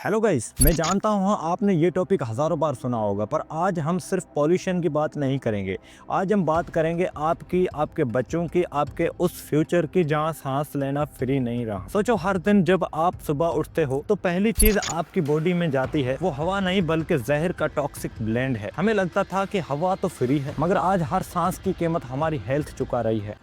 Hello guys, मैं जानता हूँ आपने ये टॉपिक हज़ारों बार सुना होगा, पर आज हम सिर्फ पॉल्यूशन की बात नहीं करेंगे। आज हम बात करेंगे आपकी, आपके बच्चों की, आपके उस फ्यूचर की जहाँ सांस लेना फ्री नहीं रहा। सोचो, हर दिन जब आप सुबह उठते हो तो पहली चीज़ आपकी बॉडी में जाती है वो हवा नहीं बल्कि जहर का टॉक्सिक ब्लेंड है। हमें लगता था कि हवा तो फ्री है, मगर आज हर सांस की कीमत हमारी हेल्थ चुका रही है।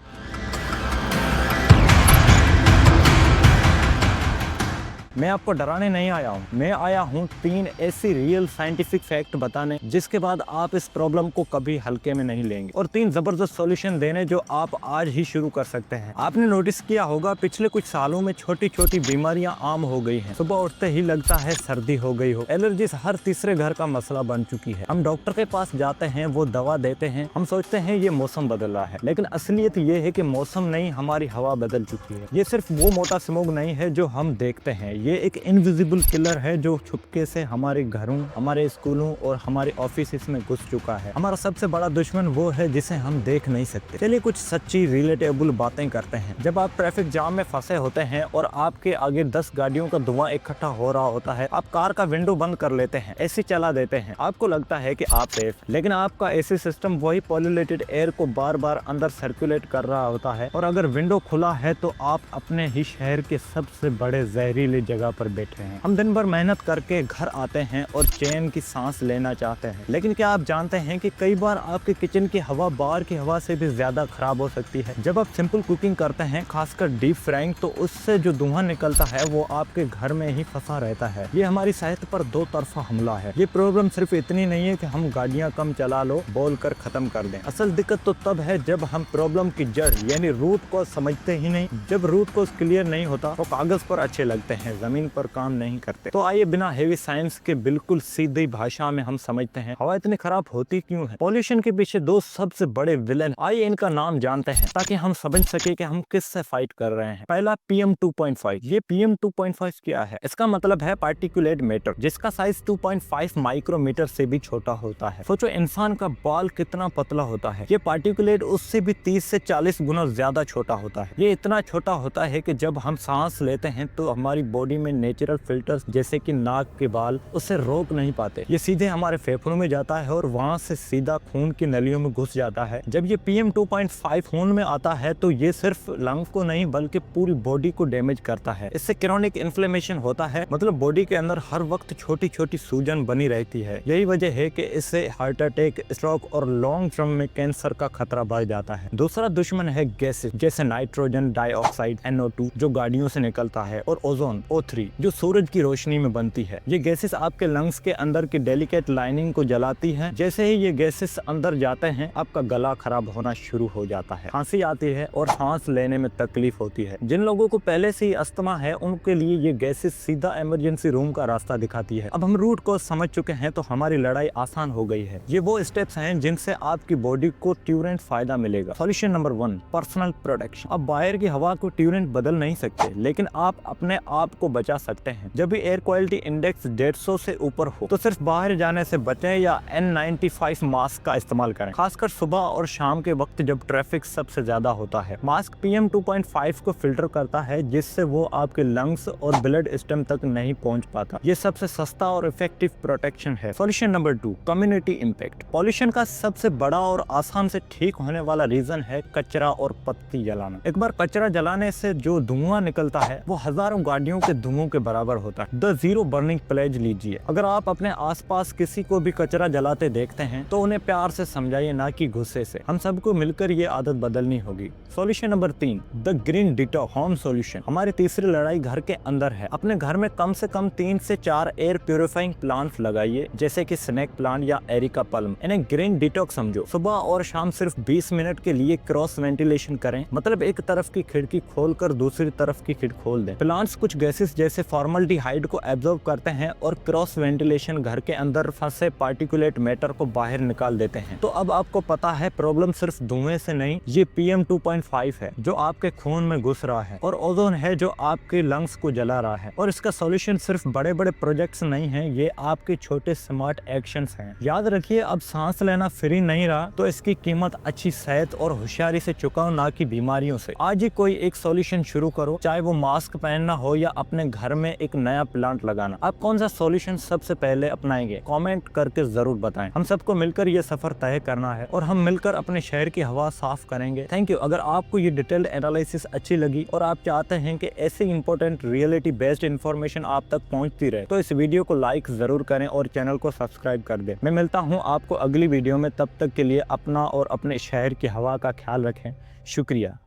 मैं आपको डराने नहीं आया हूँ, मैं आया हूँ 3 ऐसी रियल साइंटिफिक फैक्ट बताने जिसके बाद आप इस प्रॉब्लम को कभी हल्के में नहीं लेंगे, और 3 जबरदस्त सॉल्यूशन देने जो आप आज ही शुरू कर सकते हैं। आपने नोटिस किया होगा पिछले कुछ सालों में छोटी छोटी बीमारियां आम हो गई हैं। सुबह उठते ही लगता है सर्दी हो गई हो, एलर्जीज हर तीसरे घर का मसला बन चुकी है। हम डॉक्टर के पास जाते हैं, वो दवा देते हैं, हम सोचते हैं ये मौसम बदल रहा है, लेकिन असलियत ये है कि मौसम नहीं, हमारी हवा बदल चुकी है। ये सिर्फ वो मोटा स्मोग नहीं है जो हम देखते हैं, ये एक इनविजिबल किलर है जो छुपके से हमारे घरों, हमारे स्कूलों और हमारे ऑफिस में घुस चुका है। हमारा सबसे बड़ा दुश्मन वो है जिसे हम देख नहीं सकते। चलिए कुछ सच्ची रिलेटेबल बातें करते हैं। जब आप ट्रैफिक जाम में फंसे होते हैं और आपके आगे 10 गाड़ियों का धुआं इकट्ठा हो रहा होता है, आप कार का विंडो बंद कर लेते हैं, एसी चला देते हैं, आपको लगता है कि आप सेफ, लेकिन आपका एसी सिस्टम वही पॉल्यूटेड एयर को बार बार अंदर सर्कुलेट कर रहा होता है। और अगर विंडो खुला है तो आप अपने ही शहर के सबसे बड़े जहरीली जगह पर बैठे हैं। हम दिन भर मेहनत करके घर आते हैं और चैन की सांस लेना चाहते हैं, लेकिन क्या आप जानते हैं कि कई बार आपके किचन की हवा बाहर की हवा से भी ज्यादा खराब हो सकती है। जब आप सिंपल कुकिंग करते हैं, खासकर डीप फ्राइंग, तो उससे जो धुआं निकलता है वो आपके घर में ही फंसा रहता है। ये हमारी सेहत पर दो तरफा हमला है। ये प्रॉब्लम सिर्फ इतनी नहीं है कि हम गाड़ियां कम चला लो बोल कर खत्म कर दें। असल दिक्कत तो तब है जब हम प्रॉब्लम की जड़ यानी रूट को समझते ही नहीं। जब रूट को क्लियर नहीं होता तो कागज पर अच्छे लगते हैं, जमीन पर काम नहीं करते। तो आइए बिना हेवी साइंस के बिल्कुल सीधी भाषा में हम समझते हैं हवा इतनी खराब होती क्यों है। पॉल्यूशन के पीछे दो सबसे बड़े विलेन, आइए इनका नाम जानते हैं ताकि हम समझ सके कि हम किससे फाइट कर रहे हैं। पहला PM 2.5। ये PM 2.5 क्या है? इसका मतलब है पार्टिकुलेट मैटर, जिसका साइज 2.5 माइक्रोमीटर से भी छोटा होता है। सोचो इंसान का बाल कितना पतला होता है, ये पार्टिकुलेट उससे भी 30 से 40 गुना ज्यादा छोटा होता है। ये इतना छोटा होता है कि जब हम सांस लेते हैं तो हमारी बॉडी में नेचुरल फिल्टर्स जैसे कि नाक के बाल उसे रोक नहीं पाते। ये सीधे हमारे फेफड़ों में जाता है और वहां से सीधा खून की नलियों में घुस जाता है। जब ये PM 2.5 खून में आता है तो ये सिर्फ लंग्स को नहीं बल्कि पूरी बॉडी को डैमेज करता है। इससे क्रोनिक इन्फ्लेमेशन होता है, मतलब बॉडी के अंदर हर वक्त छोटी छोटी सूजन बनी रहती है। यही वजह है कि इससे हार्ट अटैक, स्ट्रोक और लॉन्ग टर्म में कैंसर का खतरा बढ़ जाता है। दूसरा दुश्मन है गैसेस, जैसे नाइट्रोजन डाइऑक्साइड NO2 जो गाड़ियों से निकलता है, और ओजोन O3 जो सूरज की रोशनी में बनती है। ये गैसेस आपके लंग्स के अंदर की डेलिकेट लाइनिंग को जलाती हैं। जैसे ही ये गैसेस अंदर जाते हैं आपका गला खराब होना शुरू हो जाता है, खांसी आती है और सांस लेने में तकलीफ होती है। जिन लोगों को पहले से ही अस्थमा है उनके लिए ये गैसेस सीधा इमरजेंसी रूम का रास्ता दिखाती है। अब हम रूट को समझ चुके हैं तो हमारी लड़ाई आसान हो गई है। ये वो स्टेप्स हैं जिनसे आपकी बॉडी को ट्यूरेंट फायदा मिलेगा। Solution number 1, personal protection. अब बाहर की हवा को ट्यूरेंट बदल नहीं सकते, लेकिन आप अपने आप को बचा सकते हैं। जब भी एयर क्वालिटी इंडेक्स 150 से ऊपर हो तो सिर्फ बाहर जाने से बचें या N95 मास्क का इस्तेमाल करें, खासकर सुबह और शाम के वक्त जब ट्रैफिक सबसे ज्यादा होता है। मास्क PM 2.5 को फिल्टर करता है, जिससे वो आपके लंग्स और ब्लड स्टेम तक नहीं पहुंच पाता। ये सबसे सस्ता और इफेक्टिव प्रोटेक्शन है। Solution number 2, community impact. Pollution का सबसे बड़ा और आसान से ठीक होने वाला रीजन है कचरा और पत्ती जलाना। एक बार कचरा जलाने से जो धुआं निकलता है वो हजारों गाड़ियों के धुओं के बराबर होता है। द जीरो बर्निंग प्लेज लीजिए। अगर आप अपने आसपास किसी को भी कचरा जलाते देखते हैं तो उन्हें प्यार से समझाइए, ना कि गुस्से से। हम सबको मिलकर ये आदत बदलनी होगी। Solution number 3, the green detox home solution. हमारी तीसरी लड़ाई घर के अंदर है। अपने घर में कम से कम 3 से 4 एयर प्यूरिफाइंग प्लांट्स लगाइए, जैसे कि स्नेक प्लांट या एरिका पल्म। इन्हें ग्रीन डिटॉक्स समझो। सुबह और शाम सिर्फ 20 मिनट के लिए क्रॉस वेंटिलेशन करें, मतलब एक तरफ की खिड़की खोलकर दूसरी तरफ की खिड़की खोल दें। प्लांट्स कुछ गैसेस जैसे फॉर्मल्डिहाइड को एब्जॉर्ब करते हैं और क्रॉस वेंटिलेशन घर के अंदर फंसे पार्टिकुलेट मैटर को बाहर निकाल देते हैं। तो अब आपको पता है प्रॉब्लम सिर्फ धुएं से नहीं, ये PM 2.5 है जो आपके खून में घुस रहा है, और ओजोन है जो आपके लंग्स को जला रहा है। और इसका सॉल्यूशन सिर्फ बड़े बड़े प्रोजेक्ट्स नहीं है, ये आपके छोटे स्मार्ट एक्शंस हैं। याद रखिए, अब सांस लेना फ्री नहीं रहा तो इसकी कीमत अच्छी सेहत और होशियारी से चुकाओ, ना कि बीमारियों से। आज ही कोई एक सॉल्यूशन शुरू करो, चाहे वो मास्क पहनना हो या अपने अपने घर में एक नया प्लांट लगाना। आप कौन सा सॉल्यूशन सबसे पहले अपनाएंगे? कमेंट करके जरूर बताएं। हम सबको मिलकर ये सफर तय करना है और हम मिलकर अपने शहर की हवा साफ करेंगे। Thank you. अगर आपको ये डिटेल्ड एनालिसिस अच्छी लगी और आप चाहते हैं कि ऐसे इंपॉर्टेंट रियलिटी बेस्ड इंफॉर्मेशन आप तक पहुंचती रहे तो इस वीडियो को लाइक जरूर करें और चैनल को सब्सक्राइब कर दें। मैं मिलता हूं आपको अगली वीडियो में, तब तक के लिए अपना और अपने शहर की हवा का ख्याल रखें। शुक्रिया।